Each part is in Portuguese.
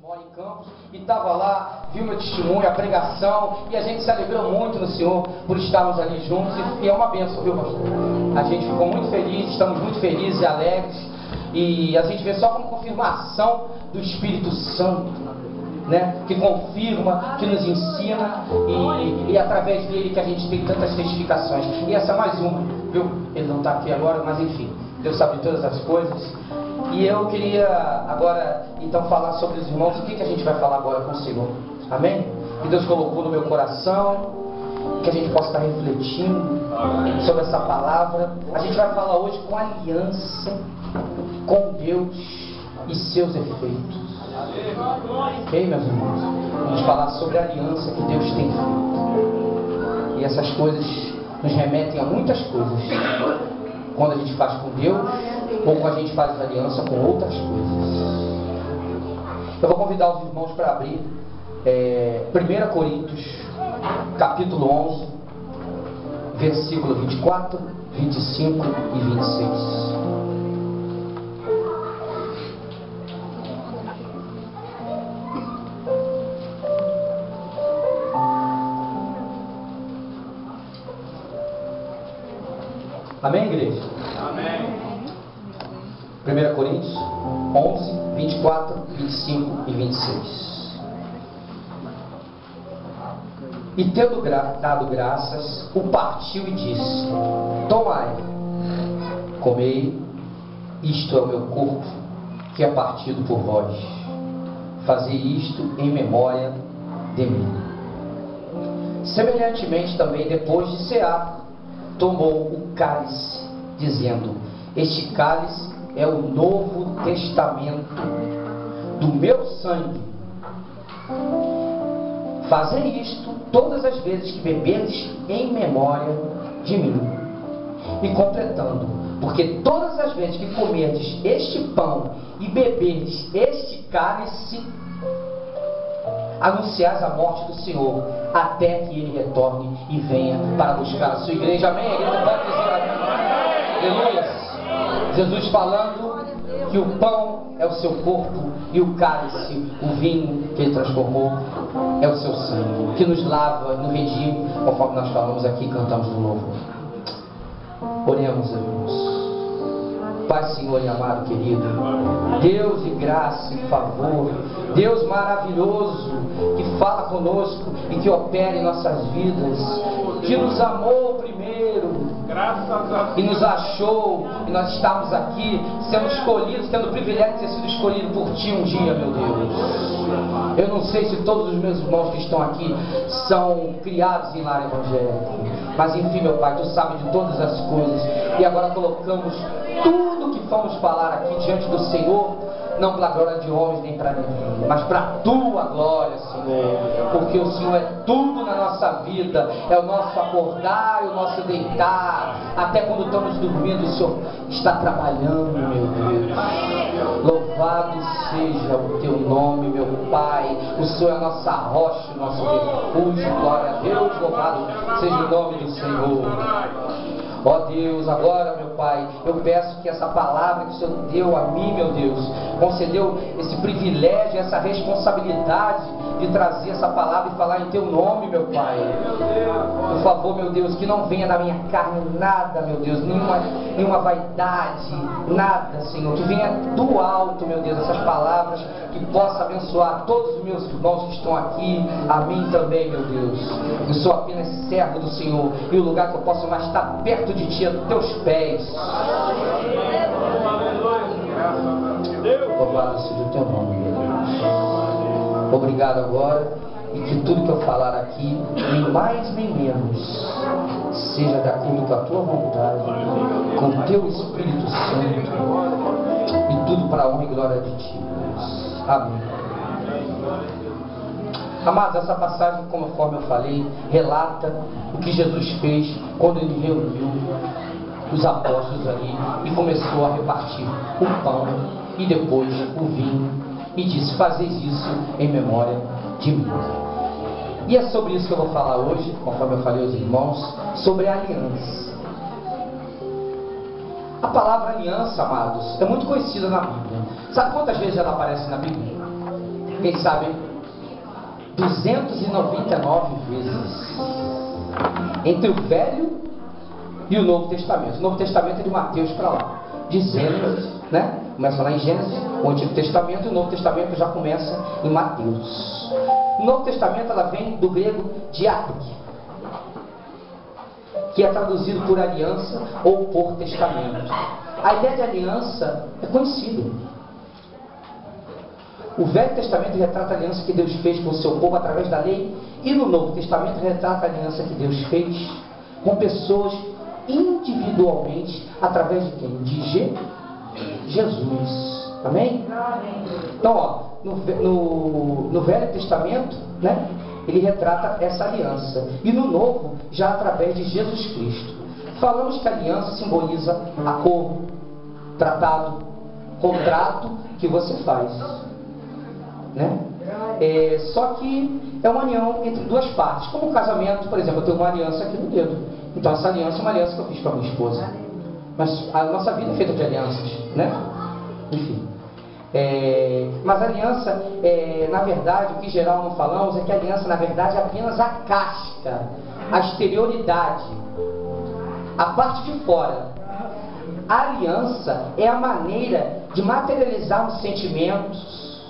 mora em Campos, e estava lá, viu meu testemunho, a pregação, e a gente se alegrou muito no Senhor por estarmos ali juntos, e é uma bênção, viu, pastor? A gente ficou muito feliz, estamos muito felizes e alegres, e a gente vê só como confirmação do Espírito Santo, né? Que confirma, que nos ensina, e através dele que a gente tem tantas testificações. E essa é mais uma, viu? Ele não está aqui agora, mas enfim, Deus sabe de todas as coisas. E eu queria agora então falar sobre os irmãos. O que a gente vai falar agora com o Senhor? Amém? Que Deus colocou no meu coração, que a gente possa estar refletindo sobre essa palavra. A gente vai falar hoje com aliança com Deus e seus efeitos. Ok, meus irmãos? Vamos falar sobre a aliança que Deus tem feito. E essas coisas nos remetem a muitas coisas. Quando a gente faz com Deus, ou quando a gente faz aliança com outras coisas. Eu vou convidar os irmãos para abrir 1 Coríntios, capítulo 11, versículo 24, 25 e 26. Amém, igreja? Amém. 1 Coríntios 11, 24, 25 e 26. E tendo dado graças, o partiu e disse: Tomai, comei, isto é o meu corpo, que é partido por vós. Fazei isto em memória de mim. Semelhantemente também, depois de cear, tomou o cálice, dizendo: Este cálice é o novo testamento do meu sangue. Fazei isto todas as vezes que beberdes em memória de mim. E completando, porque todas as vezes que comerdes este pão e beberdes este cálice, anunciais a morte do Senhor, até que Ele retorne e venha para buscar a sua igreja. Amém? A igreja pode dizer amém. Aleluia. Jesus falando que o pão é o seu corpo e o cálice, o vinho que Ele transformou, é o seu sangue, que nos lava, nos redime, conforme nós falamos aqui e cantamos no louvor. Oremos, irmãos. Pai, Senhor e amado querido, Deus de graça e favor, Deus maravilhoso, que fala conosco e que opera em nossas vidas, que nos amou primeiro e nos achou, e nós estamos aqui sendo escolhidos, tendo o privilégio de ter sido escolhido por Ti um dia, meu Deus. Eu não sei se todos os meus irmãos que estão aqui são criados em lar evangélico, mas enfim, meu Pai, Tu sabes de todas as coisas, e agora colocamos tudo que vamos falar aqui diante do Senhor, não para a glória de homens nem para ninguém, mas para a Tua glória, Senhor, porque o Senhor é tudo na nossa vida, é o nosso acordar, é o nosso deitar, até quando estamos dormindo o Senhor está trabalhando, meu Deus. Louvado seja o Teu nome, meu Pai, o Senhor é a nossa rocha, o nosso refúgio, glória a Deus, louvado seja o nome do Senhor. Ó Deus, agora, meu Pai, eu peço que essa palavra que o Senhor deu a mim, meu Deus, concedeu esse privilégio, essa responsabilidade de trazer essa palavra e falar em Teu nome, meu Pai. Por favor, meu Deus, que não venha da minha carne nada, meu Deus, nenhuma vaidade, nada, Senhor, que venha do alto, meu Deus, essas palavras, que possa abençoar todos os meus irmãos que estão aqui, a mim também, meu Deus. Eu sou apenas servo do Senhor, e o lugar que eu posso mais estar perto de Ti é dos Teus pés. Louvado seja o Teu nome, meu Deus. Obrigado agora, e que tudo que eu falar aqui, nem mais nem menos, seja daquilo com a Tua vontade, com o Teu Espírito Santo, e tudo para a honra e glória de Ti, Deus. Amém. Amados, essa passagem, conforme eu falei, relata o que Jesus fez quando Ele reuniu os apóstolos ali e começou a repartir o pão e depois o vinho, e disse: fazeis isso em memória de mim. E é sobre isso que eu vou falar hoje, conforme eu falei aos irmãos, sobre a aliança. A palavra aliança, amados, é muito conhecida na Bíblia. Sabe quantas vezes ela aparece na Bíblia? Quem sabe? 299 vezes. Entre o Velho e o Novo Testamento. O Novo Testamento é de Mateus para lá. De Gênesis, né? Começa lá em Gênesis, o Antigo Testamento, e o Novo Testamento já começa em Mateus. O Novo Testamento ela vem do grego diátrique, que é traduzido por aliança ou por testamento. A ideia de aliança é conhecida. O Velho Testamento retrata a aliança que Deus fez com o seu povo através da lei, e no Novo Testamento retrata a aliança que Deus fez com pessoas individualmente, através de quem? De Jesus. Amém? Então, ó, no Velho Testamento, né, ele retrata essa aliança, e no Novo, já através de Jesus Cristo. Falamos que a aliança simboliza acordo, tratado, contrato que você faz, né? Só que é uma união entre duas partes, como o casamento. Por exemplo, eu tenho uma aliança aqui no dedo, então essa aliança é uma aliança que eu fiz com a minha esposa, mas a nossa vida é feita de alianças, né? Enfim, mas a aliança, na verdade, o que em geral não falamos é que a aliança, na verdade, é apenas a casca, a exterioridade, a parte de fora. A aliança é a maneira de materializarmos sentimentos,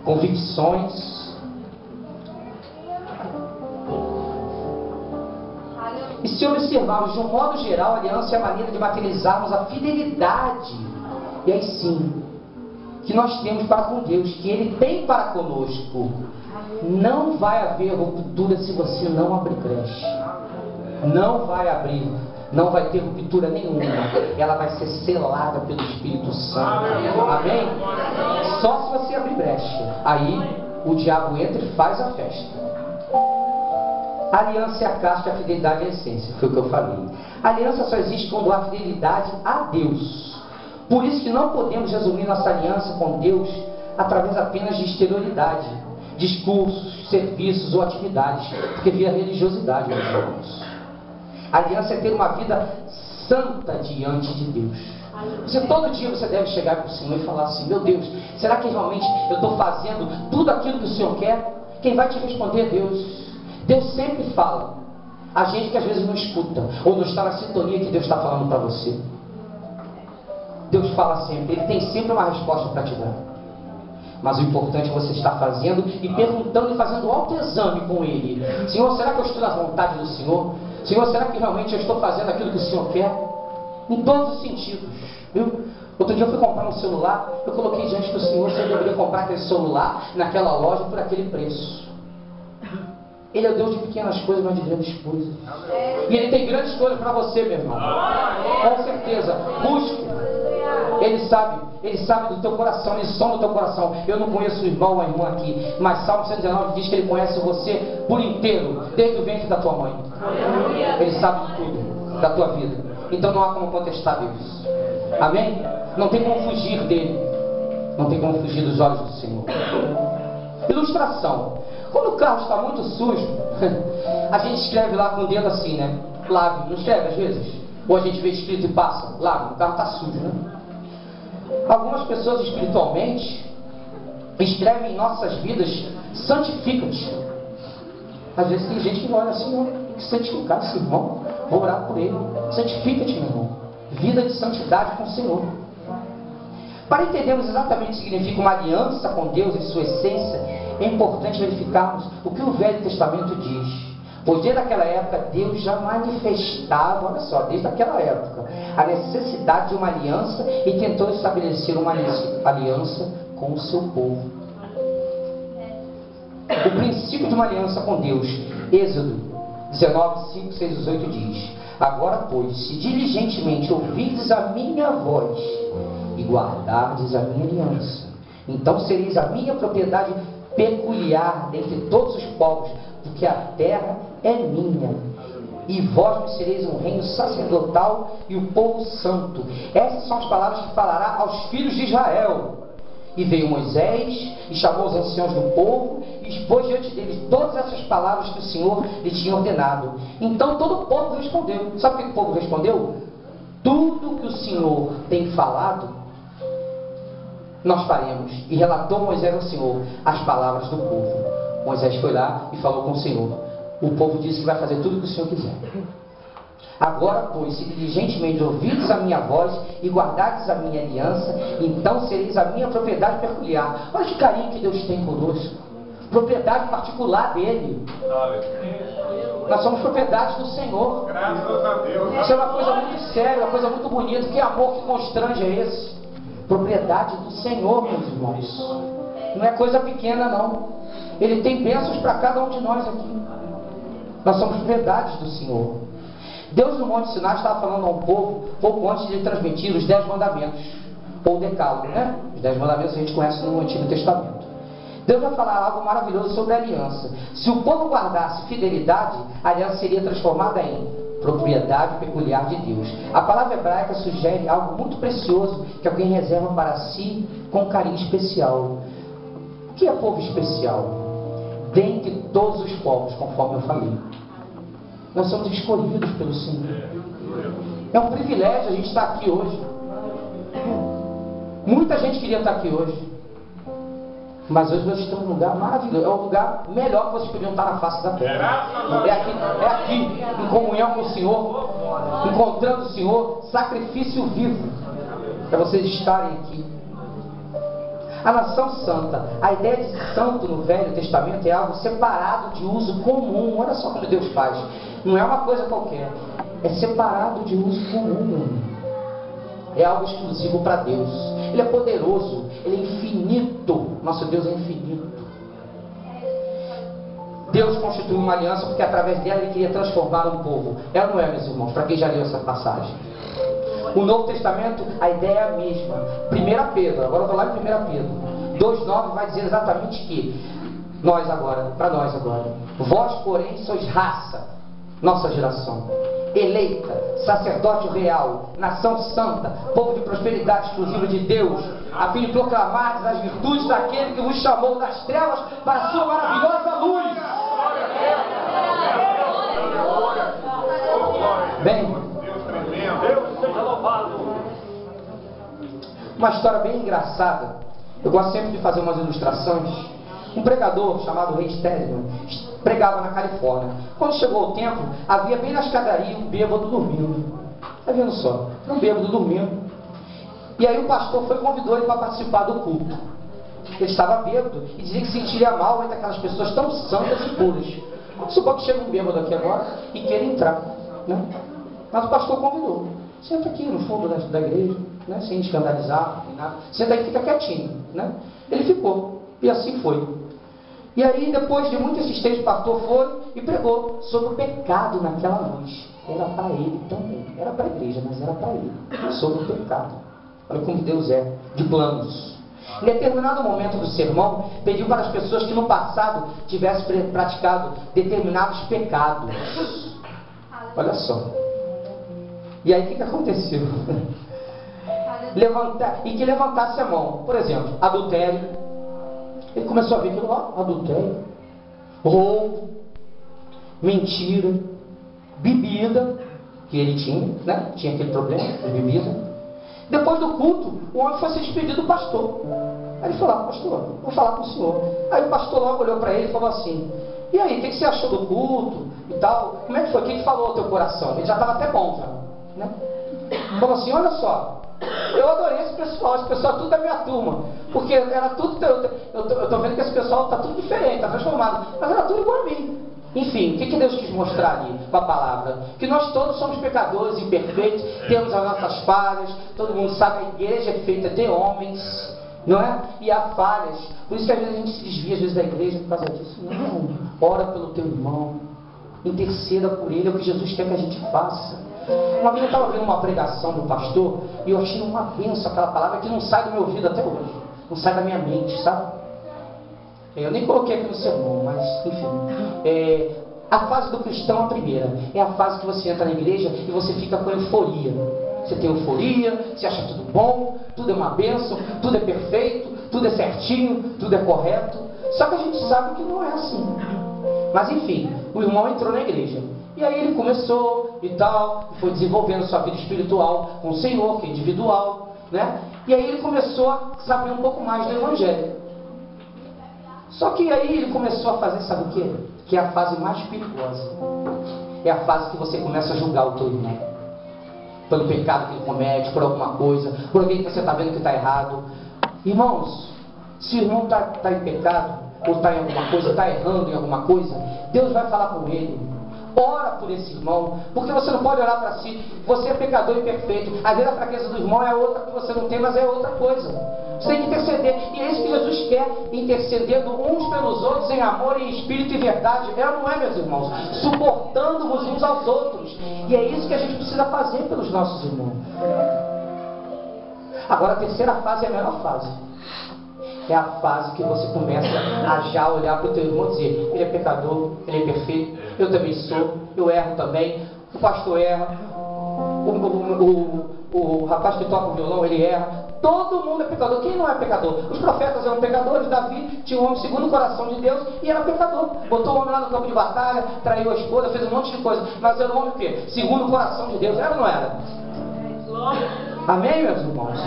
convicções. E se observarmos de um modo geral, a aliança é a maneira de materializarmos a fidelidade, e aí sim, que nós temos para com Deus, que Ele tem para conosco. Não vai haver ruptura se você não abrir brecha. Não vai abrir, não vai ter ruptura nenhuma. Ela vai ser selada pelo Espírito Santo. Amém? Só se você abrir brecha. Aí o diabo entra e faz a festa. A aliança é a casca, a fidelidade é a essência. Foi o que eu falei. A aliança só existe quando há fidelidade a Deus. Por isso que não podemos resumir nossa aliança com Deus através apenas de exterioridade, discursos, serviços ou atividades, porque via religiosidade, meus irmãos. A aliança é ter uma vida santa diante de Deus. Todo dia você deve chegar para o Senhor e falar assim: meu Deus, será que realmente eu estou fazendo tudo aquilo que o Senhor quer? Quem vai te responder é Deus. Deus sempre fala. A gente que às vezes não escuta, ou não está na sintonia que Deus está falando para você. Deus fala sempre, Ele tem sempre uma resposta para te dar. Mas o importante é você estar fazendo e perguntando e fazendo autoexame com Ele. Senhor, será que eu estou na vontade do Senhor? Senhor, será que realmente eu estou fazendo aquilo que o Senhor quer? Em todos os sentidos, viu? Outro dia eu fui comprar um celular, eu coloquei diante do Senhor se eu deveria comprar aquele celular naquela loja por aquele preço. Ele é o Deus de pequenas coisas, mas de grandes coisas. E Ele tem grandes coisas para você, meu irmão. Com certeza. Busque. Ele sabe do teu coração, Ele sonda o teu coração. Eu não conheço o irmão ou a irmã aqui, mas Salmo 119 diz que Ele conhece você por inteiro, desde o ventre da tua mãe. Ele sabe de tudo, da tua vida. Então não há como contestar Deus. Amém? Não tem como fugir dele. Não tem como fugir dos olhos do Senhor. Ilustração. Quando o carro está muito sujo, a gente escreve lá com o dedo assim, né? Lave, não escreve às vezes? Ou a gente vê escrito e passa? Lave, o carro está sujo, né? Algumas pessoas espiritualmente escrevem em nossas vidas: santifica-te. Às vezes tem gente que olha assim: não, tem que santificar esse irmão, vou orar por ele. Santifica-te, meu irmão. Vida de santidade com o Senhor. Para entendermos exatamente o que significa uma aliança com Deus em sua essência, é importante verificarmos o que o Velho Testamento diz. Pois desde aquela época Deus já manifestava, olha só, desde aquela época, a necessidade de uma aliança e tentou estabelecer uma aliança com o seu povo. O princípio de uma aliança com Deus, Êxodo 19, 5, 6 e 8 diz: agora, pois, se diligentemente ouvirdes a minha voz e guardardes a minha aliança, então sereis a minha propriedade peculiar dentre todos os povos, porque a terra é minha, e vós me sereis um reino sacerdotal e o povo santo. Essas são as palavras que falará aos filhos de Israel. E veio Moisés e chamou os anciãos do povo e expôs diante deles todas essas palavras que o Senhor lhe tinha ordenado. Então todo o povo respondeu. Sabe o que o povo respondeu? Tudo que o Senhor tem falado nós faremos. E relatou Moisés ao Senhor as palavras do povo. Moisés foi lá e falou com o Senhor. O povo disse que vai fazer tudo o que o Senhor quiser. Agora, pois, se diligentemente ouvides a minha voz e guardardes a minha aliança, então sereis a minha propriedade peculiar. Olha que carinho que Deus tem conosco. Propriedade particular dele. Nós somos propriedades do Senhor. Graças a Deus. Isso é uma coisa muito séria, uma coisa muito bonita. Que amor que constrange é esse? Propriedade do Senhor, meus irmãos. Não é coisa pequena, não. Ele tem bênçãos para cada um de nós aqui. Nós somos propriedades do Senhor. Deus no Monte Sinai estava falando ao povo pouco antes de transmitir os 10 mandamentos, ou o decálogo, né? Os 10 mandamentos a gente conhece no Antigo Testamento. Deus vai falar algo maravilhoso sobre a aliança. Se o povo guardasse fidelidade, a aliança seria transformada em propriedade peculiar de Deus. A palavra hebraica sugere algo muito precioso que alguém reserva para si com carinho especial. O que é povo especial? Dentre todos os povos, conforme eu falei. Nós somos escolhidos pelo Senhor. É um privilégio a gente estar aqui hoje. Muita gente queria estar aqui hoje. Mas hoje nós estamos num lugar maravilhoso. É o lugar melhor que vocês podiam estar na face da terra. É aqui, em comunhão com o Senhor, encontrando o Senhor, sacrifício vivo, para vocês estarem aqui. A nação santa, a ideia de santo no Velho Testamento é algo separado de uso comum. Olha só como Deus faz. Não é uma coisa qualquer. É separado de uso comum. É algo exclusivo para Deus. Ele é poderoso. Ele é infinito. Nosso Deus é infinito. Deus constituiu uma aliança porque através dela Ele queria transformar um povo. É ou não é, meus irmãos? Para quem já leu essa passagem. O Novo Testamento, a ideia é a mesma. 1 Pedro, agora eu vou lá em 1 Pedro 2,9 vai dizer exatamente que para nós agora, vós porém sois raça, nossa geração, eleita, sacerdócio real, nação santa, povo de prosperidade exclusiva de Deus, a fim de proclamar as virtudes daquele que vos chamou das trevas para a sua maravilhosa luz. Bem, uma história bem engraçada. Eu gosto sempre de fazer umas ilustrações. Um pregador chamado Ray Stedman pregava na Califórnia. Quando chegou o tempo, havia bem na escadaria um bêbado dormindo. Está vendo só? Um bêbado dormindo. E aí o pastor convidou ele para participar do culto. Ele estava bêbado e dizia que sentiria mal entre aquelas pessoas tão santas e puras. Suponho que chega um bêbado aqui agora e queira entrar, né? Mas o pastor convidou. Senta aqui no fundo da igreja, né? Sem escandalizar, nem nada. Senta aí e fica quietinho, né? Ele ficou. E assim foi. E aí, depois de muita insistência, o pastor foi e pregou sobre o pecado naquela noite. Era para ele também. Era para a igreja, mas era para ele. Sobre o pecado. Olha como Deus é, de planos. Em determinado momento do sermão, pediu para as pessoas que no passado tivessem praticado determinados pecados. Olha só. E aí o que aconteceu? Que levantasse a mão. Por exemplo, adultério. Ele começou a ver aquilo lá, adultério, roubo, mentira, bebida, que ele tinha, né? Tinha aquele problema de bebida. Depois do culto, o homem foi se despedir do pastor. Aí ele falou: pastor, vou falar com o senhor. Aí o pastor logo olhou para ele e falou assim: e aí, o que você achou do culto e tal? Como é que foi? O que falou ao teu coração? Ele já estava até bom, já, né? Falou assim: olha só, eu adorei esse pessoal tudo da minha turma, porque era tudo, eu estou vendo que esse pessoal está tudo diferente, está transformado, mas era tudo igual a mim. Enfim, o que Deus quis mostrar ali com a palavra? Que nós todos somos pecadores, imperfeitos, temos as nossas falhas, todo mundo sabe, a igreja é feita de homens, não é? E há falhas, por isso que às vezes a gente se desvia às vezes da igreja por causa disso. Não, ora pelo teu irmão, interceda por ele, é o que Jesus quer que a gente faça. Uma vez eu estava vendo uma pregação do pastor e eu achei uma bênção aquela palavra que não sai do meu ouvido até hoje, não sai da minha mente, sabe? Eu nem coloquei aqui no sermão, mas enfim. A fase do cristão, a primeira, é a fase que você entra na igreja e você fica com euforia. Você tem euforia, você acha tudo bom, tudo é uma bênção, tudo é perfeito, tudo é certinho, tudo é correto. Só que a gente sabe que não é assim. Mas enfim, o irmão entrou na igreja. E aí ele começou e tal, foi desenvolvendo sua vida espiritual com o Senhor, que é individual, né? E aí ele começou a saber um pouco mais do Evangelho. Só que aí ele começou a fazer, sabe o quê? Que é a fase mais perigosa. É a fase que você começa a julgar o teu irmão. Pelo pecado que ele comete, por alguma coisa, por alguém que você está vendo que está errado. Irmãos, se o irmão está em pecado, ou está em alguma coisa, está errando em alguma coisa, Deus vai falar com ele. Ora por esse irmão, porque você não pode orar para si. Você é pecador imperfeito. Às vezes a fraqueza do irmão é outra que você não tem, mas é outra coisa. Você tem que interceder. E é isso que Jesus quer, intercedendo uns pelos outros em amor, em espírito e verdade. É ou não é, meus irmãos? Suportando-vos uns aos outros. E é isso que a gente precisa fazer pelos nossos irmãos. Agora a terceira fase é a melhor fase. É a fase que você começa a já olhar para o teu irmão e dizer: ele é pecador, ele é perfeito, eu também sou, eu erro também, o pastor erra, o rapaz que toca o violão, ele erra. Todo mundo é pecador. Quem não é pecador? Os profetas eram pecadores. Davi tinha um homem segundo o coração de Deus e era pecador. Botou o homem lá no campo de batalha, traiu a esposa, fez um monte de coisa. Mas era um homem o quê? Segundo o coração de Deus. Era ou não era? Amém, meus irmãos?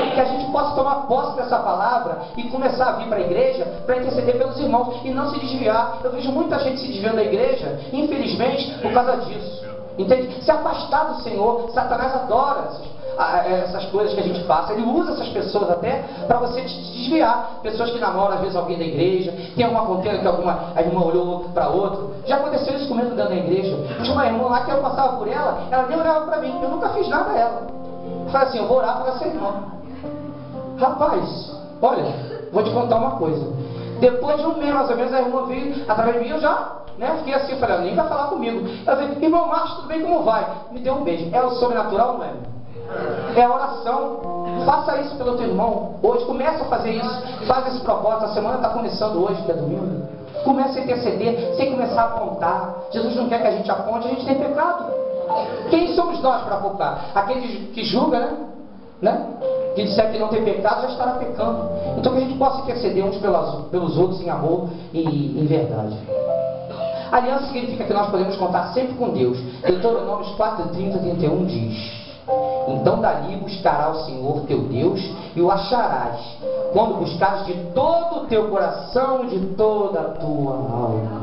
E que a gente possa tomar posse dessa palavra e começar a vir para a igreja para interceder pelos irmãos e não se desviar. Eu vejo muita gente se desviando da igreja, infelizmente, por causa disso. Entende? Se afastar do Senhor. Satanás adora essas coisas que a gente faça. Ele usa essas pessoas até para você te desviar. Pessoas que namoram às vezes alguém da igreja, tem alguma conteúdo que a irmã olhou para outro. Já aconteceu isso comigo dentro da igreja. Tinha uma irmã lá que eu passava por ela nem olhava para mim, eu nunca fiz nada a ela. Eu falei assim: eu vou orar por essa irmã. Rapaz, olha, vou te contar uma coisa. Depois de um mês mais ou menos, a irmã veio através de mim, eu já fiquei assim, falei: ela nem vai falar comigo. Ela veio: irmão Márcio, tudo bem, como vai? Me deu um beijo. É o sobrenatural, não é? É a oração. Faça isso pelo teu irmão. Hoje, começa a fazer isso. Faz esse propósito. A semana está começando hoje, que é domingo. Comece a interceder, sem começar a apontar. Jesus não quer que a gente aponte, a gente tem pecado. Quem somos nós para apontar? Aquele que julga, né? Que disser que não tem pecado, já estará pecando. Então que a gente possa interceder uns pelos outros em amor e em verdade. Aliança significa que nós podemos contar sempre com Deus. Deuteronômio 4:30-31 diz: então dali buscará o Senhor teu Deus e o acharás, quando buscares de todo o teu coração e de toda a tua alma.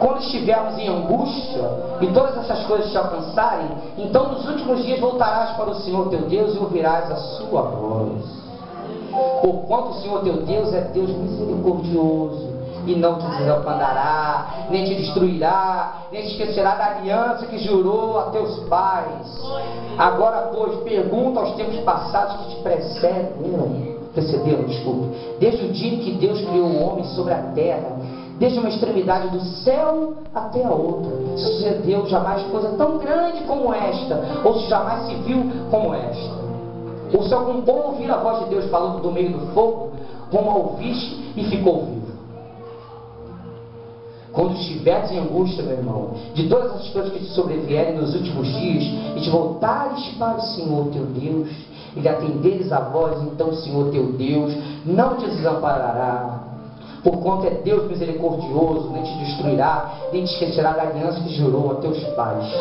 Quando estivermos em angústia e todas essas coisas te alcançarem, então nos últimos dias voltarás para o Senhor teu Deus e ouvirás a sua voz. Porquanto o Senhor teu Deus é Deus misericordioso e não te desamparará, nem te destruirá, nem te esquecerá da aliança que jurou a teus pais. Agora, pois, pergunta aos tempos passados que te precederam, desde o dia em que Deus criou o homem sobre a terra, desde uma extremidade do céu até a outra. Sucedeu jamais coisa tão grande como esta, ou se jamais se viu como esta. Ou se algum povo ouvir a voz de Deus falando do meio do fogo, como a ouviste e ficou vivo. Quando estiveres em angústia, meu irmão, de todas as coisas que te sobrevierem nos últimos dias, e te voltares para o Senhor teu Deus, e lhe atenderes a voz, então o Senhor teu Deus não te desamparará, porquanto é Deus misericordioso, nem te destruirá, nem te esquecerá da aliança que jurou a teus pais.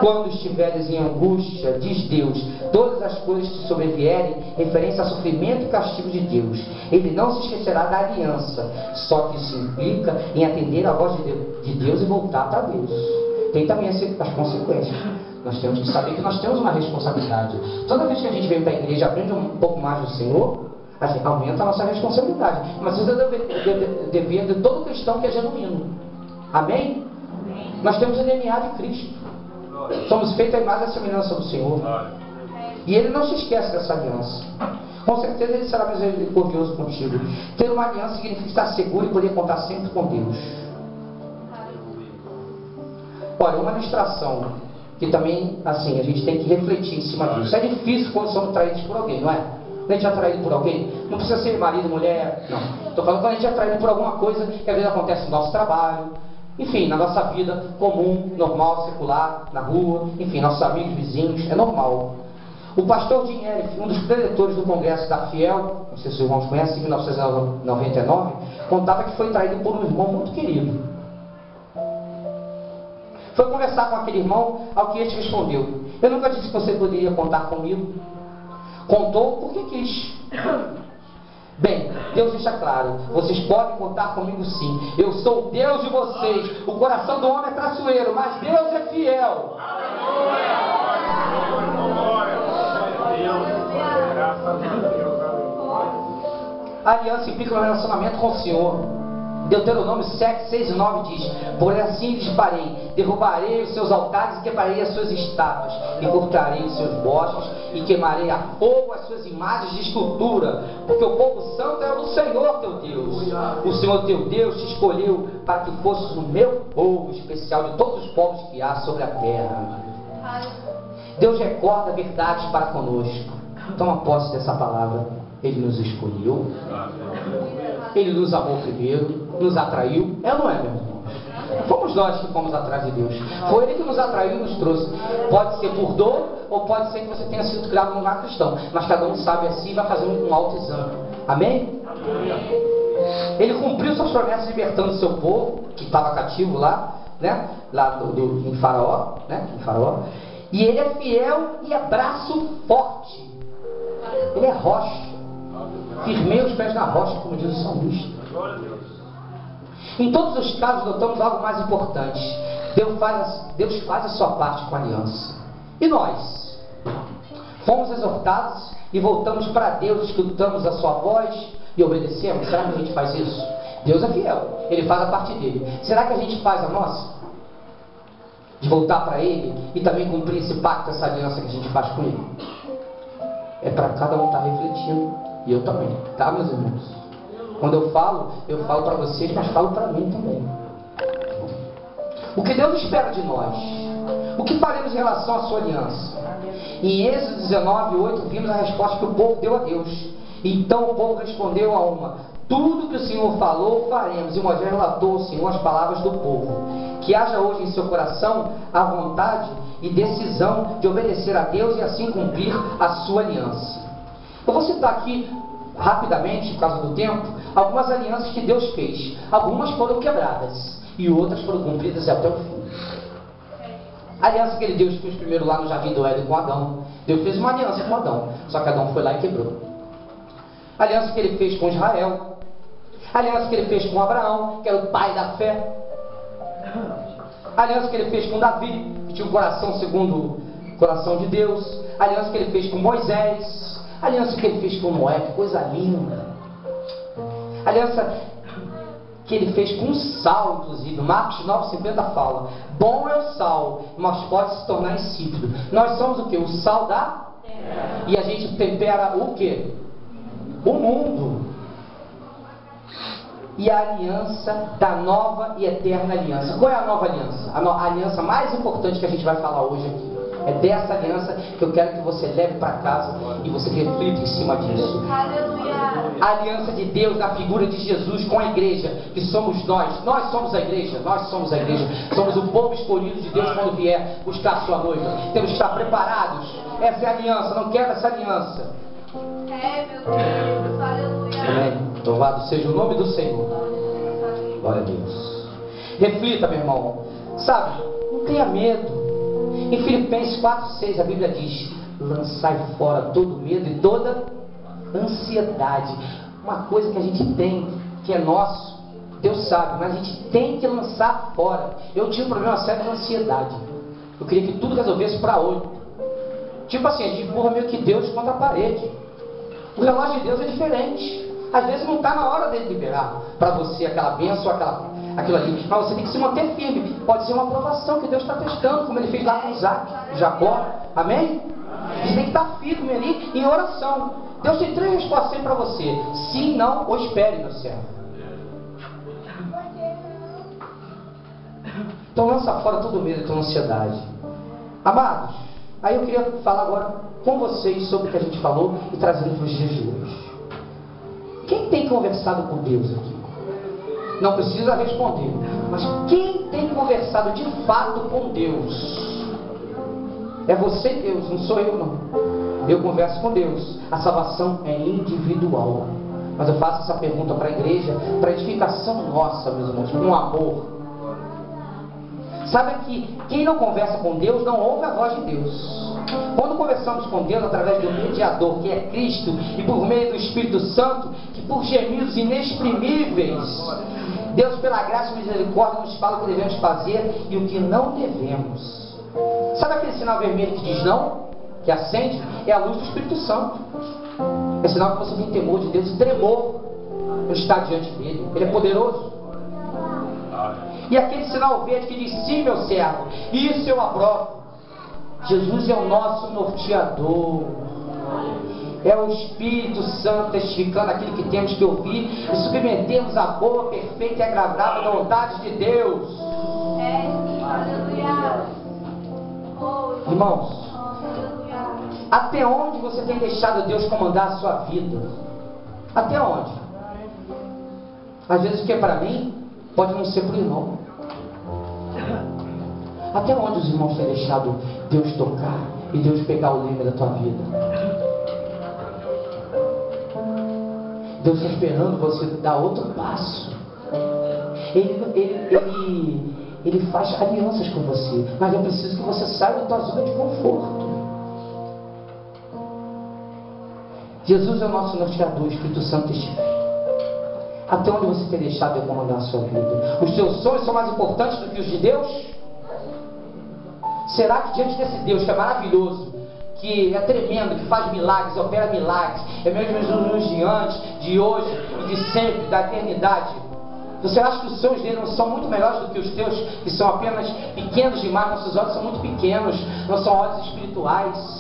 Quando estiveres em angústia, diz Deus, todas as coisas que te sobrevierem, referência a sofrimento e castigo de Deus, Ele não se esquecerá da aliança, só que isso implica em atender a voz de Deus e voltar para Deus. Tem também as consequências. Nós temos que saber que nós temos uma responsabilidade. Toda vez que a gente vem para a igreja e aprende um pouco mais do Senhor, a gente aumenta a nossa responsabilidade. Mas isso é dever de todo cristão que é genuíno. Amém? Nós temos o DNA de Cristo. Somos feitos à imagem e semelhança do Senhor. E Ele não se esquece dessa aliança. Com certeza Ele será misericordioso contigo. Ter uma aliança significa estar seguro e poder contar sempre com Deus. Olha, uma ministração que também, assim, a gente tem que refletir em cima disso. É difícil quando somos traídos por alguém, não é? Quando a gente é traído por alguém, não precisa ser marido, mulher, não. Estou falando quando a gente é traído por alguma coisa que às vezes acontece no nosso trabalho, enfim, na nossa vida comum, normal, secular, na rua, enfim, nossos amigos, vizinhos, é normal. O pastor Jim Elliff, um dos preletores do Congresso da Fiel, não sei se os irmãos conhecem, em 1999, contava que foi traído por um irmão muito querido. Foi conversar com aquele irmão, ao que este respondeu: eu nunca disse que você poderia contar comigo. Contou porque quis. Bem, Deus deixa claro: vocês podem contar comigo sim. Eu sou o Deus de vocês. O coração do homem é traiçoeiro, mas Deus é fiel. A aliança implica no relacionamento com o Senhor. Deuteronômio 7, 6 e 9 diz: por assim lhes farei, derrubarei os seus altares e quebrarei as suas estátuas, e cortarei os seus bosques, e queimarei a fogo as suas imagens de escultura, porque o povo santo é o Senhor teu Deus. O Senhor teu Deus te escolheu para que fosses o meu povo especial de todos os povos que há sobre a terra. Deus recorda verdades para conosco. Toma posse dessa palavra. Ele nos escolheu, Ele nos amou primeiro, nos atraiu. É ou não é, meu irmão? Fomos nós que fomos atrás de Deus. Foi Ele que nos atraiu e nos trouxe. Pode ser por dor, ou pode ser que você tenha sido criado num lar cristão. Mas cada um sabe assim e vai fazer um autoexame. Amém? Ele cumpriu suas promessas libertando o seu povo, que estava cativo lá, né? Lá em Faraó, né? Em Faraó. E Ele é fiel e é braço forte. Ele é rocha. Firmei os pés na rocha, como diz o salmista. Em todos os casos, notamos algo mais importante. Deus faz a sua parte com a aliança. E nós? Fomos exortados e voltamos para Deus, escutamos a sua voz e obedecemos. Será que a gente faz isso? Deus é fiel, Ele faz a parte dele. Será que a gente faz a nossa? De voltar para Ele e também cumprir esse pacto, essa aliança que a gente faz com Ele? É para cada um estar refletindo. E eu também, tá, meus irmãos? Quando eu falo para vocês, mas falo para mim também. O que Deus espera de nós? O que faremos em relação à sua aliança? Em Êxodo 19, 8, vimos a resposta que o povo deu a Deus. Então o povo respondeu a uma: tudo que o Senhor falou, faremos. E Moisés relatou ao Senhor as palavras do povo. Que haja hoje em seu coração a vontade e decisão de obedecer a Deus e assim cumprir a sua aliança. Eu vou citar aqui, rapidamente, por causa do tempo, algumas alianças que Deus fez. Algumas foram quebradas e outras foram cumpridas até o fim. A aliança que Deus fez primeiro lá no Jardim do Éden com Adão. Deus fez uma aliança com Adão, só que Adão foi lá e quebrou. A aliança que Ele fez com Israel. A aliança que Ele fez com Abraão, que era o pai da fé. A aliança que Ele fez com Davi, que tinha um coração segundo o coração de Deus. A aliança que Ele fez com Moisés. A aliança que Ele fez com Noé, que coisa linda. A aliança que Ele fez com o sal, inclusive. Marcos 9,50 fala: bom é o sal, mas pode se tornar insípido. Nós somos o que? O sal da terra. E a gente tempera o que? O mundo. E a aliança da nova e eterna aliança. Qual é a nova aliança? A aliança mais importante que a gente vai falar hoje aqui. É dessa aliança que eu quero que você leve para casa e você reflita em cima disso. Aleluia. A aliança de Deus na figura de Jesus com a igreja, que somos nós. Nós somos a igreja, nós somos a igreja. Somos o povo escolhido de Deus quando vier buscar sua noiva. Temos que estar preparados. Essa é a aliança, não quebra essa aliança. É, meu Deus, aleluia. Amém. Louvado seja o nome do Senhor. Glória a Deus. Reflita, meu irmão. Sabe, não tenha medo. Em Filipenses 4,6 a Bíblia diz: lançai fora todo medo e toda ansiedade. Uma coisa que a gente tem, que é nosso, Deus sabe, mas a gente tem que lançar fora. Eu tinha um problema sério com ansiedade. Eu queria que tudo resolvesse para hoje. Tipo assim, a gente empurra meio que Deus contra a parede. O relógio de Deus é diferente. Às vezes não está na hora dele liberar para você aquela bênção, aquilo ali. Mas você tem que se manter firme. Pode ser uma aprovação que Deus está testando, como Ele fez lá com Isaac, Jacó. Amém? Você tem que estar firme ali em oração. Deus tem 3 respostas sempre para você: sim, não ou espere, meu servo. Então lança fora todo medo e toda ansiedade. Amados, aí eu queria falar agora com vocês sobre o que a gente falou e trazendo para os dias de hoje. Quem tem conversado com Deus aqui? Não precisa responder, mas quem tem conversado de fato com Deus? É você e Deus, não sou eu não. Eu converso com Deus. A salvação é individual. Mas eu faço essa pergunta para a igreja, para edificação nossa, meus irmãos, com amor. Sabe que quem não conversa com Deus não ouve a voz de Deus. Quando conversamos com Deus através do mediador, que é Cristo, e por meio do Espírito Santo, que por gemidos inexprimíveis, Deus, pela graça e misericórdia, nos fala o que devemos fazer e o que não devemos. Sabe aquele sinal vermelho que diz não? Que acende? É a luz do Espírito Santo. É sinal que você tem temor de Deus e tremor por estar diante dele. Ele é poderoso. E aquele sinal verde que diz: sim, meu servo, isso eu aprovo. Jesus é o nosso norteador. É o Espírito Santo testificando aquilo que temos que ouvir e submetemos a boa, perfeita e agradável vontade de Deus. Irmãos, até onde você tem deixado Deus comandar a sua vida? Até onde? Às vezes o que é para mim pode não ser para o irmão. Até onde os irmãos têm deixado Deus tocar e Deus pegar o leme da tua vida? Deus está esperando você dar outro passo. Ele faz alianças com você, mas é preciso que você saia da tua zona de conforto. Jesus é o nosso norteador, o Espírito Santo testifica. Até onde você tem deixado de comandar a sua vida? Os teus sonhos são mais importantes do que os de Deus? Será que diante desse Deus que é maravilhoso, que é tremendo, que faz milagres, opera milagres, é mesmo Jesus de antes, de hoje e de sempre, da eternidade, você acha que os sonhos dele não são muito melhores do que os teus, que são apenas pequenos demais? Nossos olhos são muito pequenos, não são olhos espirituais.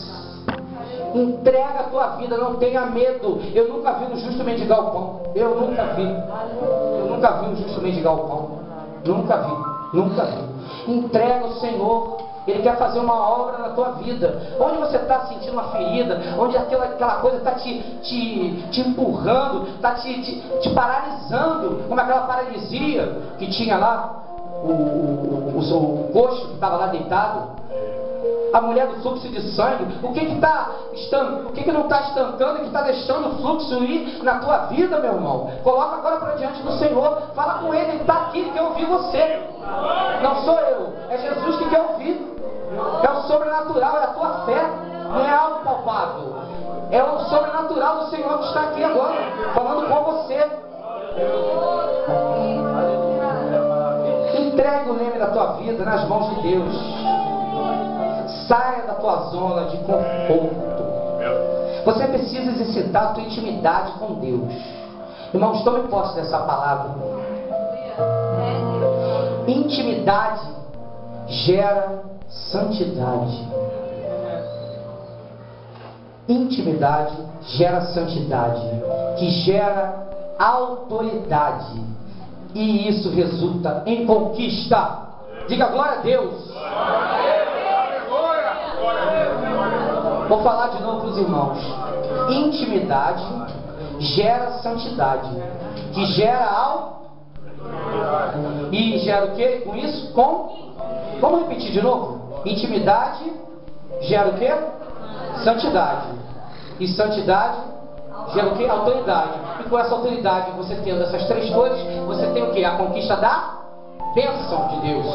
Entrega a tua vida, não tenha medo. Eu nunca vi um justo mendigar o pão. Eu nunca vi um justo mendigar o pão. Nunca vi. Entrega ao Senhor. Ele quer fazer uma obra na tua vida. Onde você está sentindo uma ferida, onde aquela coisa está te empurrando, está te paralisando, como aquela paralisia que tinha lá o coxo que estava lá deitado, a mulher do fluxo de sangue. O que não está estancando e que está deixando o fluxo ir na tua vida, meu irmão? Coloca agora para diante do Senhor, fala com Ele, Ele está aqui, Ele quer ouvir você. Não sou eu, é Jesus que quer ouvir. É o sobrenatural, é a tua fé, não é algo palpável. É o sobrenatural do Senhor que está aqui agora, falando com você. Entregue o leme da tua vida nas mãos de Deus. Saia da tua zona de conforto. Você precisa exercitar a tua intimidade com Deus. Irmãos, tome posse dessa palavra. Intimidade gera santidade. Intimidade gera santidade, que gera autoridade, e isso resulta em conquista. Diga glória a Deus. Vou falar de novo para os irmãos. Intimidade gera santidade, que gera autoridade, e gera o que com isso? Vamos repetir de novo? Intimidade gera o que? Santidade. E santidade gera o que? Autoridade. E com essa autoridade, você tendo essas três coisas, você tem o que? A conquista da bênção de Deus,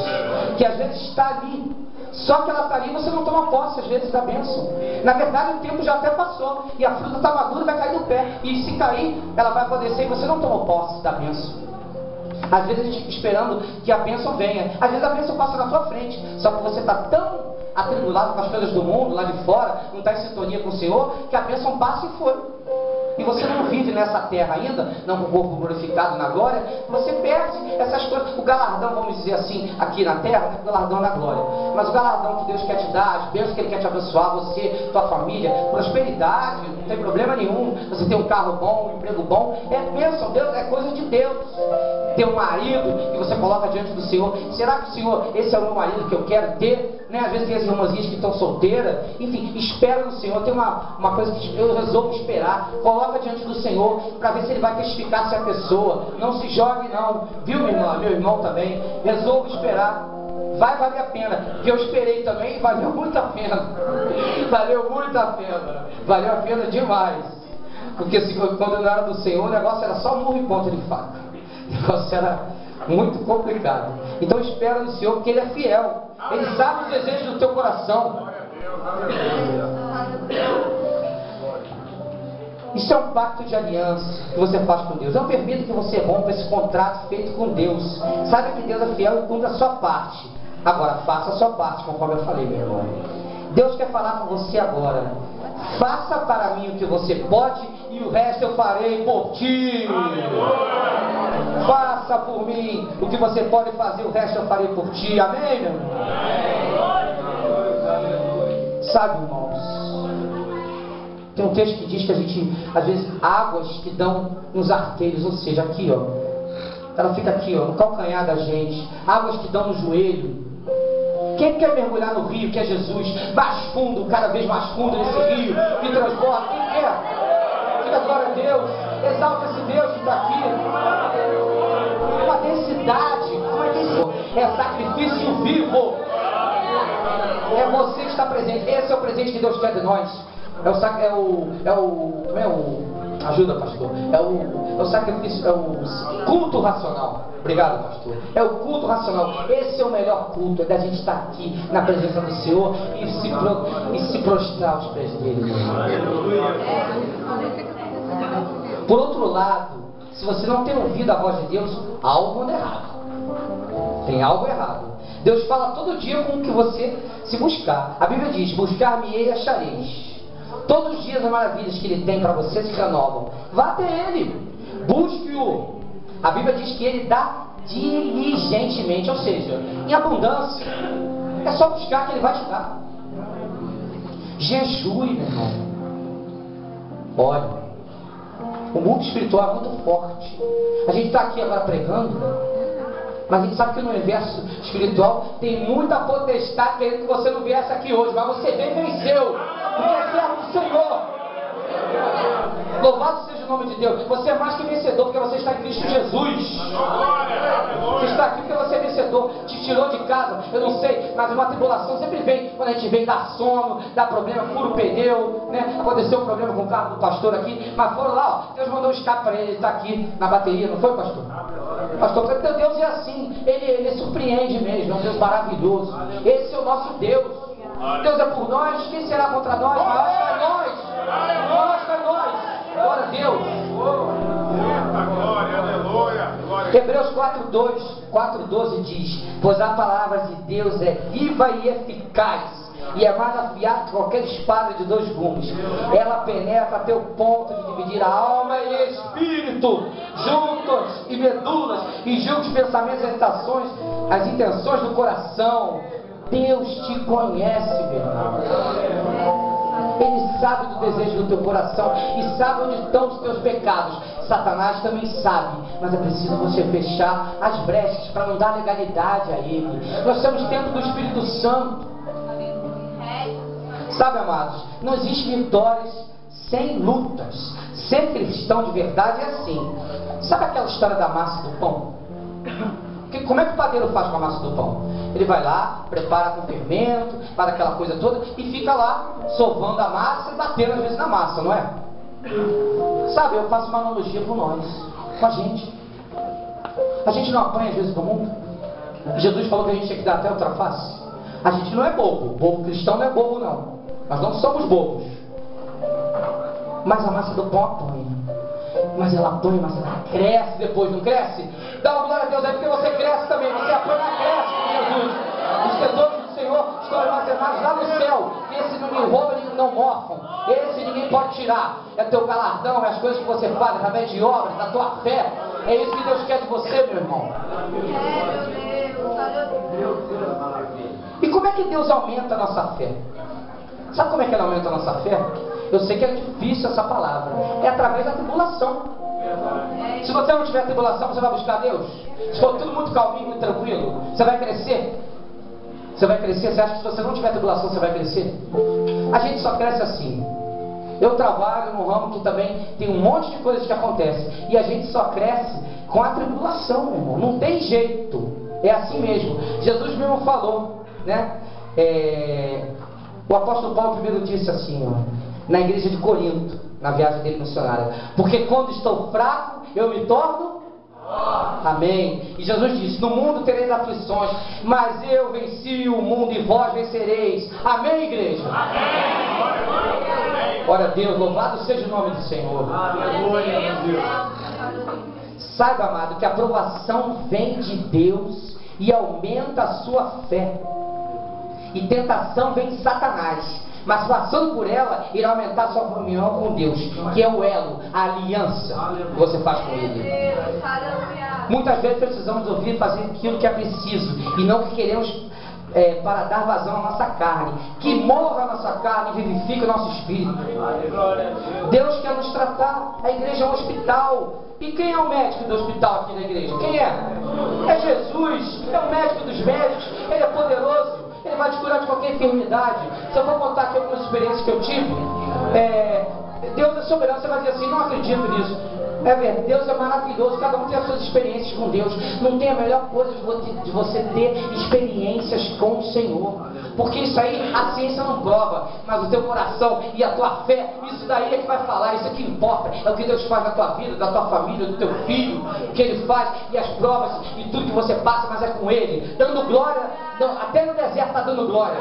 que às vezes está ali. Só que ela está ali e você não toma posse às vezes da bênção. Na verdade o tempo já até passou, e a fruta está madura e vai cair do pé. E se cair, ela vai apodrecer e você não tomou posse da bênção. Às vezes a gente fica esperando que a bênção venha. Às vezes a bênção passa na tua frente. Só que você está tão atribulado com as coisas do mundo, lá de fora, não está em sintonia com o Senhor, que a bênção passa e foi. E você não vive nessa terra ainda, não com o corpo glorificado na glória, você perde essas coisas. O galardão, vamos dizer assim, aqui na terra, o galardão da glória. Mas o galardão que Deus quer te dar, as bênçãos que Ele quer te abençoar, você, tua família, prosperidade, não tem problema nenhum. Você tem um carro bom, um emprego bom, é bênção, Deus, é coisa de Deus. Ter um marido que você coloca diante do Senhor. Será que o Senhor, esse é o meu marido que eu quero ter? Né? Às vezes tem as irmãzinhas que estão solteiras. Enfim, espera no Senhor. Tem uma coisa que eu resolvo esperar. Coloca diante do Senhor para ver se Ele vai testificar se é a pessoa. Não se jogue não. Viu, minha irmã? Meu irmão também. Resolvo esperar. Vai valer a pena. Porque eu esperei também e valeu muito a pena. Valeu muito a pena. Valeu a pena demais. Porque quando não era do Senhor, o negócio era só murro e ponta de faca. O negócio era Muito complicado. Então espera no Senhor, porque Ele é fiel. Ele sabe os desejos do teu coração. Isso é um pacto de aliança que você faz com Deus. Não permita que você rompa esse contrato feito com Deus. Saiba que Deus é fiel e cumpre a sua parte. Agora, faça a sua parte, conforme eu falei, meu irmão. Deus quer falar com você agora. Faça para mim o que você pode e o resto eu farei por ti. Faça por mim o que você pode fazer, o resto eu farei por ti. Amém, meu irmão? Sabe, irmãos, tem um texto que diz que a gente, às vezes, águas que dão nos arteiros, ou seja, aqui, ó, ela fica aqui, ó, no calcanhar da gente, águas que dão no joelho. Quem quer mergulhar no rio, que é Jesus, mais fundo, cada vez mais fundo nesse rio, que transborda? Quem quer? Diga glória a Deus, exalta esse Deus que está aqui. Uma densidade, é sacrifício vivo. É você que está presente. Esse é o presente que Deus quer de nós. Ajuda, pastor. É o sacrifício, é o culto racional. Obrigado, pastor. É o culto racional. Esse é o melhor culto, é da gente estar aqui na presença do Senhor e se prostrar aos pés dele. Por outro lado, se você não tem ouvido a voz de Deus, há algo anda errado. Tem algo errado. Deus fala todo dia com o que você se buscar. A Bíblia diz: buscar-me-ei e achareis. Todos os dias as maravilhas que Ele tem para você se renovam. Vá até Ele, busque-o. A Bíblia diz que Ele dá diligentemente, ou seja, em abundância. É só buscar que Ele vai te dar. Jejue, meu irmão. Olha, o mundo espiritual é muito forte. A gente está aqui agora pregando, mas a gente sabe que no universo espiritual tem muita potestade querendo que você não viesse aqui hoje, mas você veio e venceu, porque é servo do Senhor. Louvado seja o nome de Deus. Você é mais que vencedor, porque você está em Cristo Jesus. Você está aqui porque você é vencedor. Te tirou de casa, eu não sei, mas uma tribulação sempre vem. Quando a gente vem, dá sono, dá problema, fura o pneu, né? Aconteceu um problema com o carro do pastor aqui, mas foram lá, ó, Deus mandou um escape para ele, ele está aqui na bateria, não foi, pastor? Pastor, Deus é assim, ele surpreende mesmo, é um Deus maravilhoso. Esse é o nosso Deus. Deus é por nós, quem será contra nós? Maior está nós. Maior está nós. Glória a Deus. Hebreus 4:12 diz: pois a palavra de Deus é viva e eficaz, e é mais afiada que qualquer espada de 2 gumes. Ela penetra até o ponto de dividir a alma e espírito, juntas e medulas, e julga os pensamentos e as intenções do coração. Deus te conhece, meu irmão. Ele sabe do desejo do teu coração e sabe onde estão os teus pecados. Satanás também sabe, mas é preciso você fechar as brechas para não dar legalidade a ele. Nós somos templo do Espírito Santo. Sabe, amados, não existe vitórias sem lutas. Ser cristão de verdade é assim. Sabe aquela história da massa do pão? Como é que o padeiro faz com a massa do pão? Ele vai lá, prepara com fermento, faz aquela coisa toda e fica lá sovando a massa e batendo às vezes na massa, não é? Sabe, eu faço uma analogia com nós, com a gente. A gente não apanha às vezes do mundo. Jesus falou que a gente tinha que dar até outra face. A gente não é bobo. O povo cristão não é bobo, não. Nós não somos bobos. Mas a massa do pão apanha. Mas ela apanha, mas ela cresce depois, não cresce? Dá uma glória a Deus aí, porque você cresce também. Você apanha, cresce com Jesus. Os tesouros do Senhor estão armazenados lá no céu. Esse ninguém rouba, não morfam. Esse ninguém pode tirar. É teu galardão, é as coisas que você faz através de obras, da tua fé. É isso que Deus quer de você, meu irmão. E como é que Deus aumenta a nossa fé? Sabe como é que Ele aumenta a nossa fé? Eu sei que é difícil essa palavra. É através da tribulação. Se você não tiver tribulação, você vai buscar Deus? Se for tudo muito calminho e tranquilo, você vai crescer? Você vai crescer? Você acha que se você não tiver tribulação, você vai crescer? A gente só cresce assim. Eu trabalho num ramo que também tem um monte de coisas que acontecem. E a gente só cresce com a tribulação, meu irmão. Não tem jeito. É assim mesmo. Jesus mesmo falou, né? O apóstolo Paulo primeiro disse assim, ó, na igreja de Corinto, na viagem dele missionária: porque quando estou fraco, eu me torno Amém. E Jesus disse: no mundo tereis aflições, mas eu venci o mundo e vós vencereis. Amém, igreja? Amém. Glória a Deus, louvado seja o nome do Senhor. Saiba, amado, que a aprovação vem de Deus e aumenta a sua fé. E tentação vem de Satanás, mas passando por ela, irá aumentar a sua comunhão com Deus, que é o elo, a aliança que você faz com Ele. Muitas vezes precisamos ouvir fazer aquilo que é preciso, e não o que queremos para dar vazão à nossa carne. Que morra a nossa carne e vivifique o nosso espírito. Deus quer nos tratar. A igreja é um hospital. E quem é o médico do hospital aqui na igreja? Quem é? É Jesus. É o médico dos médicos. Ele é poderoso. Ele vai te curar de qualquer enfermidade. Se eu vou contar aqui algumas experiências que eu tive, Deus é soberano. Você vai dizer assim: não acredito nisso. É verdade, Deus é maravilhoso. Cada um tem as suas experiências com Deus. Não tem a melhor coisa de você ter experiências com o Senhor, porque isso aí a ciência não prova, mas o teu coração e a tua fé, isso daí é que vai falar. Isso é que importa. É o que Deus faz na tua vida, da tua família, do teu filho, o que Ele faz, e as provas e tudo que você passa, mas é com Ele, dando glória. Até no deserto está dando glória.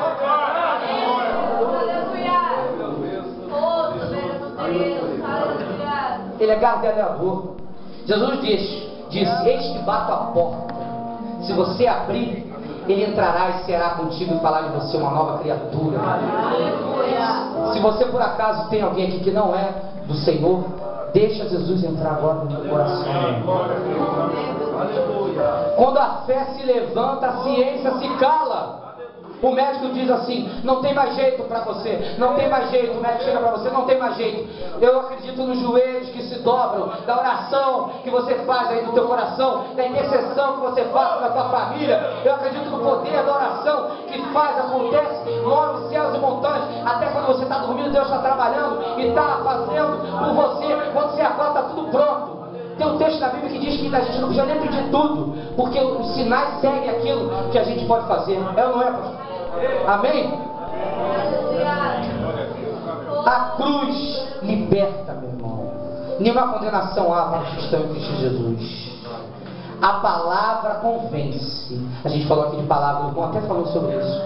Ele é gargalhador. Jesus disse: eis que bato a porta. Se você abrir, Ele entrará e será contigo e falar de você uma nova criatura. Se você por acaso tem alguém aqui que não é do Senhor, deixa Jesus entrar agora no teu coração. Quando a fé se levanta, a ciência se cala. O médico diz assim: não tem mais jeito para você, não tem mais jeito. O médico chega para você: não tem mais jeito. Eu acredito nos joelhos que se dobram, da oração que você faz aí no teu coração, da intercessão que você faz na tua família. Eu acredito no poder da oração que acontece, move os céus e montanhas. Até quando você está dormindo, Deus está trabalhando e está fazendo por você. Quando você acorda, está tudo pronto. Tem um texto da Bíblia que diz que a gente não precisa nem pedir tudo, porque os sinais seguem aquilo que a gente pode fazer. É ou não é, pastor? Amém? A cruz liberta, meu irmão. Nenhuma condenação há para o cristão em Cristo Jesus. A palavra convence. A gente falou aqui de palavra, o irmão até falou sobre isso.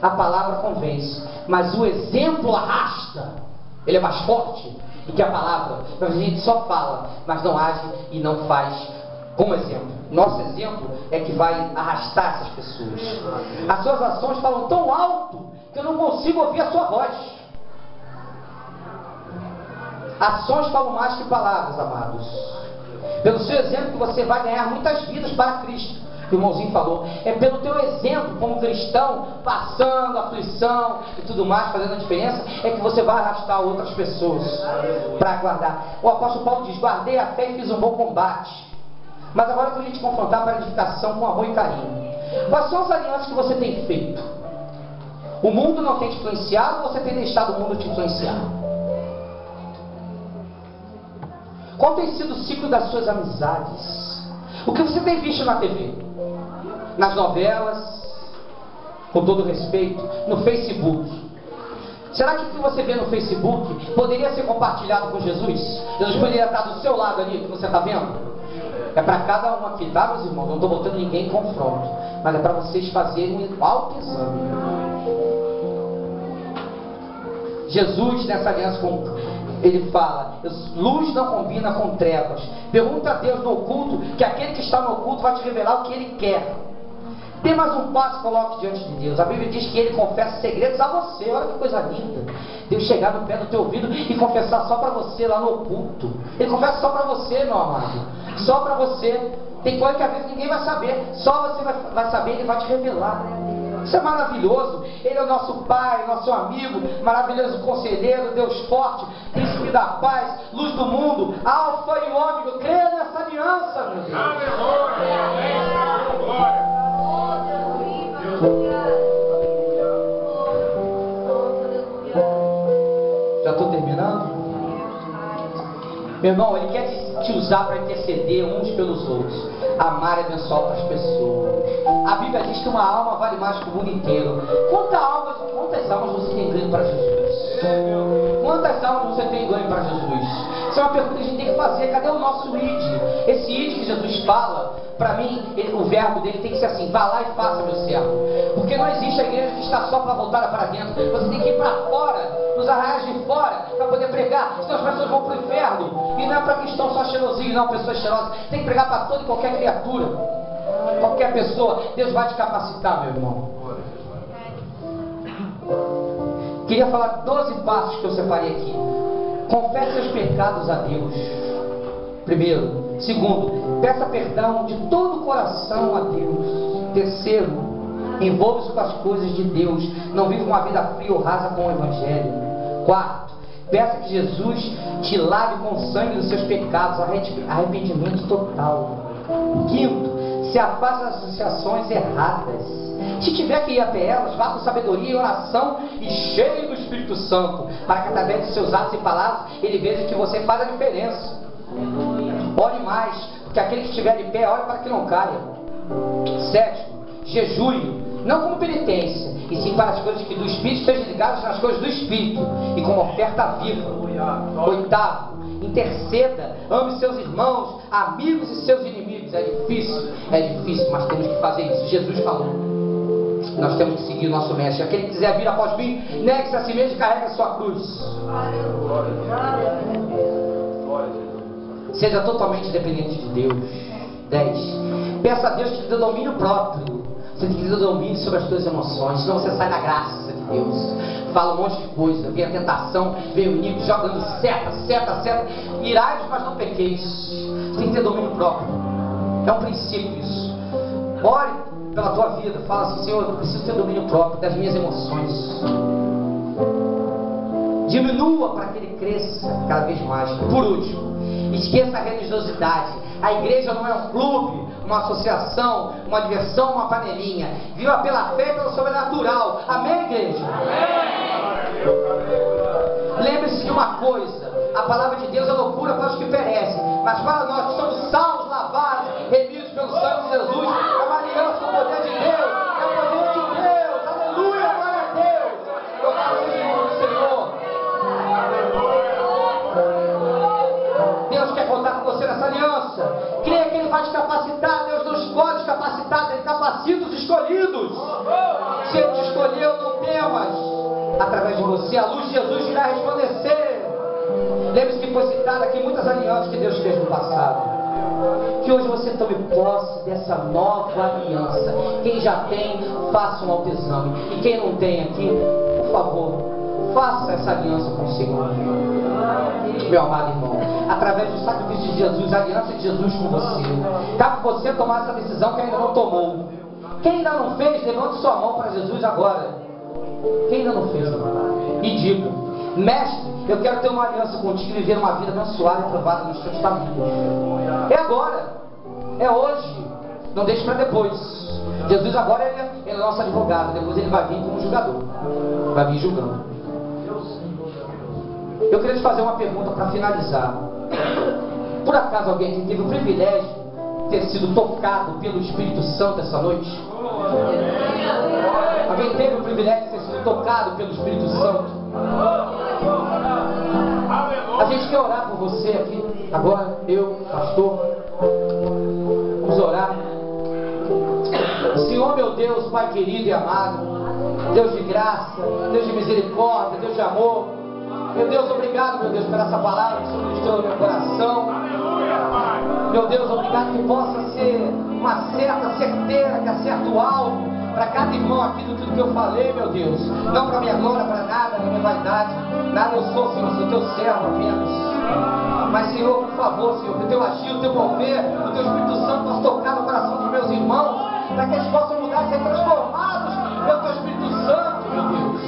A palavra convence, mas o exemplo arrasta. Ele é mais forte do que a palavra. A gente só fala, mas não age e não faz como exemplo. Nosso exemplo é que vai arrastar essas pessoas. As suas ações falam tão alto que eu não consigo ouvir a sua voz. Ações falam mais que palavras, amados. Pelo seu exemplo, você vai ganhar muitas vidas para Cristo. Que o irmãozinho falou, é pelo teu exemplo como cristão, passando aflição e tudo mais, fazendo a diferença, é que você vai arrastar outras pessoas para guardar. O apóstolo Paulo diz: guardei a fé e fiz um bom combate. Mas agora eu queria te confrontar para a edificação com amor e carinho. Quais são as alianças que você tem feito? O mundo não tem te influenciado, ou você tem deixado o mundo te influenciar? Qual tem sido o ciclo das suas amizades? O que você tem visto na TV? Nas novelas? Com todo respeito, no Facebook? Será que o que você vê no Facebook poderia ser compartilhado com Jesus? Jesus poderia estar do seu lado ali, que você está vendo? É para cada um aqui, tá, meus irmãos? Não estou botando ninguém em confronto, mas é para vocês fazerem um autoexame. Jesus, nessa aliança ele fala: luz não combina com trevas. Pergunta a Deus no oculto, que aquele que está no oculto vai te revelar o que Ele quer. Dê mais um passo e coloque diante de Deus. A Bíblia diz que Ele confessa segredos a você. Olha que coisa linda. Deus chegar no pé do teu ouvido e confessar só para você lá no oculto. Ele confessa só para você, meu amado. Só para você. Tem coisa que às vezes ninguém vai saber. Só você vai saber, Ele vai te revelar. Isso é maravilhoso. Ele é o nosso Pai, nosso amigo, maravilhoso conselheiro, Deus forte, príncipe da paz, luz do mundo, alfa e ômega. Creia nessa aliança, meu Deus. Já estou terminando? Meu irmão, Ele quer te usar para interceder uns pelos outros, amar e abençoar outras pessoas. A Bíblia diz que uma alma vale mais que o mundo inteiro. Quantas almas você tem ganho para Jesus? Quantas almas você tem ganho para Jesus? Essa é uma pergunta que a gente tem que fazer. Cadê o nosso id? Esse id que Jesus fala, para mim, o verbo dele tem que ser assim: vá lá e faça, meu servo. Porque não existe a igreja que está só para voltar para dentro. Você tem que ir para fora, nos arraiais de fora, para poder pregar. Senão as pessoas vão para o inferno. E não é para cristãos só cheirosinhos, não, pessoas cheirosas. Tem que pregar para toda e qualquer criatura, qualquer pessoa. Deus vai te capacitar, meu irmão. Queria falar 12 passos que eu separei aqui. Confesse seus pecados a Deus. Primeiro. Segundo, peça perdão de todo o coração a Deus. Terceiro, envolva-se com as coisas de Deus. Não viva uma vida fria ou rasa com o Evangelho. Quarto, peça que Jesus te lave com o sangue dos seus pecados. Arrependimento total. Quinto, se afaste das associações erradas. Se tiver que ir até elas, vá com sabedoria e oração e cheio do Espírito Santo, para que através de seus atos e palavras Ele veja que você faz a diferença. Ore mais, porque aquele que estiver de pé, ore para que não caia. Sétimo, jejue, não como penitência, e sim para as coisas que do Espírito sejam ligadas nas coisas do Espírito, e como oferta viva. Oitavo, interceda, ame seus irmãos, amigos e seus inimigos. É difícil, mas temos que fazer isso. Jesus falou. Nós temos que seguir o nosso mestre. Aquele que quiser vir após mim, negue-se a si mesmo e carregue a sua cruz. Seja totalmente dependente de Deus. 10. Peça a Deus que te dê domínio próprio. Você tem que ter domínio sobre as suas emoções, senão você sai da graça de Deus. Fala um monte de coisa, vem a tentação, vem o inimigo jogando seta. Irai-vos, mas não pequeis. Você tem que ter domínio próprio. É um princípio isso. Ore pela tua vida. Fala assim: Senhor, eu preciso ter domínio próprio das minhas emoções. Diminua para que ele cresça cada vez mais. Por último, esqueça a religiosidade. A igreja não é um clube, uma associação, uma diversão, uma panelinha. Viva pela fé e pelo sobrenatural. Amém, igreja? Lembre-se de uma coisa: a palavra de Deus é loucura para os que perecem, mas para nós que somos salvos, lavados, remidos pelo sangue de Jesus, é uma aliança com o poder de Deus. É o poder de Deus. Aleluia, glória a Deus. Louvado seja o nome do Senhor. Deus quer contar com você nessa aliança. Creia que Ele vai te capacitar. Deus não escolhe os capacitados, Ele capacita os escolhidos. Se Ele te escolheu, não temas. Através de você, a luz de Jesus irá resplandecer. Lembre-se que foi citado aqui muitas alianças que Deus fez no passado. Que hoje você tome posse dessa nova aliança. Quem já tem, faça um autoexame. E quem não tem aqui, por favor, faça essa aliança com o Senhor. Meu amado irmão, através do sacrifício de Jesus, a aliança de Jesus com você, cabe você tomar essa decisão que ainda não tomou. Quem ainda não fez, levante sua mão para Jesus agora. Quem ainda não fez, e diga: Mestre, eu quero ter uma aliança contigo e viver uma vida abençoada e aprovada nos teus caminhos. É agora, é hoje, não deixe para depois. Jesus agora ele é nosso advogado, depois ele vai vir como julgador, vai vir julgando. Eu queria te fazer uma pergunta para finalizar. Por acaso alguém aqui teve o privilégio de ter sido tocado pelo Espírito Santo essa noite? Alguém teve o privilégio de ter sido tocado pelo Espírito Santo? A gente quer orar por você aqui agora, eu, pastor. Vamos orar. Senhor meu Deus, Pai querido e amado, Deus de graça, Deus de misericórdia, Deus de amor, meu Deus, obrigado, meu Deus, por essa palavra que o Senhor ministrou no meu coração. Meu Deus, obrigado que possa ser uma seta certeira, que acerta o alvo para cada irmão aqui do tudo que eu falei, meu Deus. Não para minha glória, para nada, para minha vaidade. Nada eu sou, Senhor, sou teu servo apenas. Mas, Senhor, por favor, Senhor, que o teu agir, o teu mover, o teu Espírito Santo possa tocar no coração dos meus irmãos, para que eles possam mudar e ser transformados pelo teu Espírito Santo, meu Deus.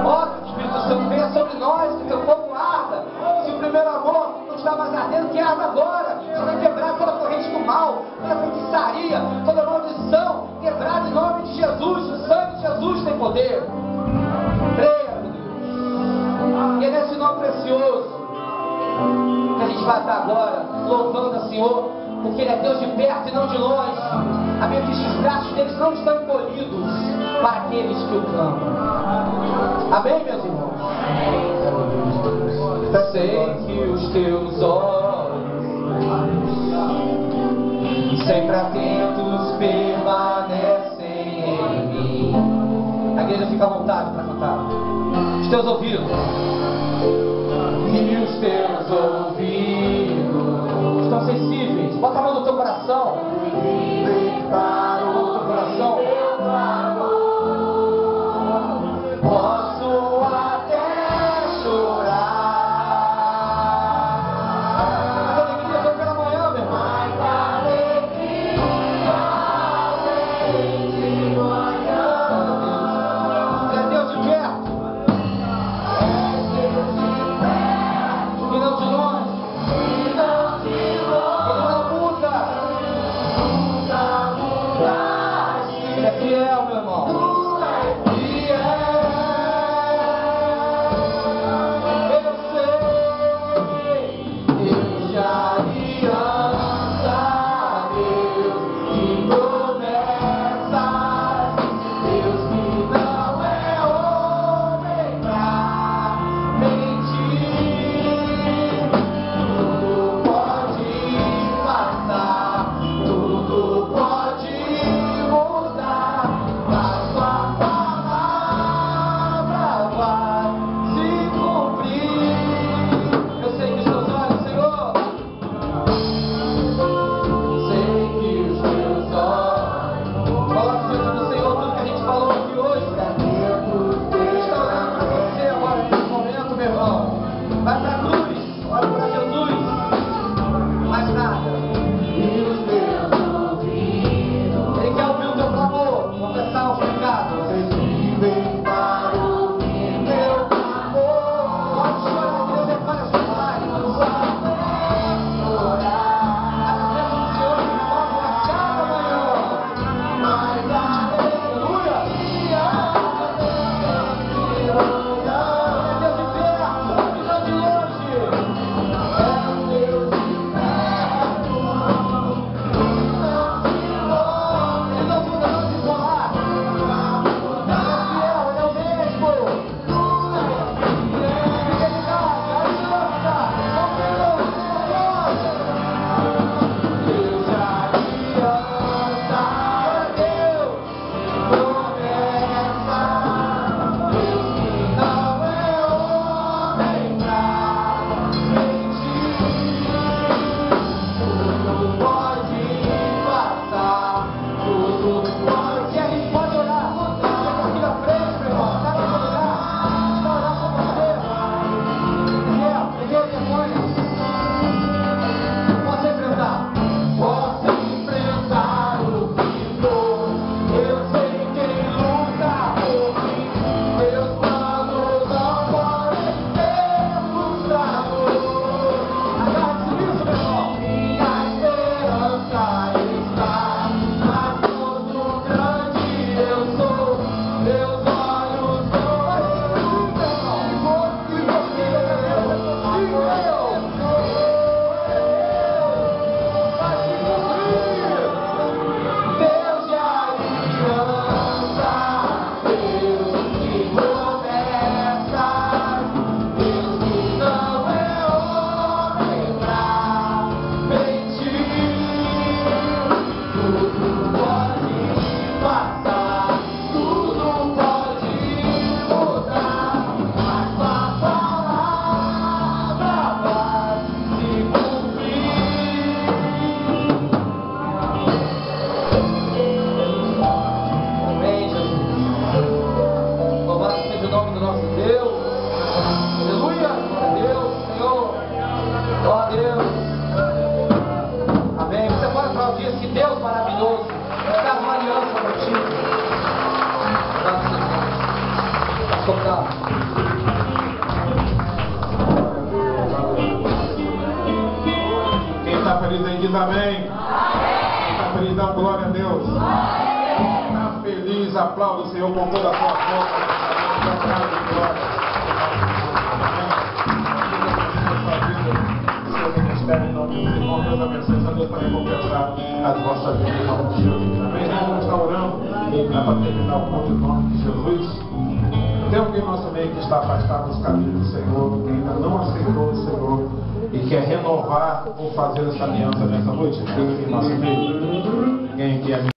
Ó, Espírito Santo, venha sobre nós, que teu fogo arda. Se o primeiro amor não está mais ardendo, que arda agora. Seja quebrado toda corrente do mal, toda feitiçaria, toda maldição, quebrada em nome de Jesus. O sangue de Jesus tem poder. Creia, meu Deus. E é nesse nome precioso que a gente vai estar agora louvando ao Senhor, porque Ele é Deus de perto e não de longe. A Bíblia diz que os braços deles não estão encolhidos para aqueles que o clamam. Amém, meus irmãos? sei que os teus olhos sempre atentos permanecem em mim. A igreja fica à vontade para cantar. Os teus ouvidos e os teus ouvidos estão sensíveis. Bota a mão no teu coração. Para o teu coração. Posso até chorar. Mas a alegria vem pela manhã, meu irmão. Mas a alegria vem de manhã. É Deus de perto. É Deus de perto. E não de longe. E não de longe. Ele não muda. Ele é fiel, meu irmão. Vai pra cruz, olha pra Jesus, mais nada. Ele quer ouvir o teu clamor, confessar os pecados. Vem para ouvir meu clamor. Pode chorar, que Deus repara as suas lágrimas. Chorar. A presença do Senhor me move a cada manhã. Mas aleluia. Quem está feliz aí diz amém. Quem está feliz dá glória a Deus. Quem está feliz aplaude o Senhor com toda a sua força. Deus abençoe, Deus para recompensar as vossas vidas em nome de Jesus. Amém? Nós vamos estar orando para terminar o culto em nome de Jesus. Tem alguém no nosso meio também que está afastado dos caminhos do Senhor, que ainda não aceitou o Senhor e quer renovar ou fazer essa aliança nessa noite. Tem aqui em nosso meio. Ninguém aqui é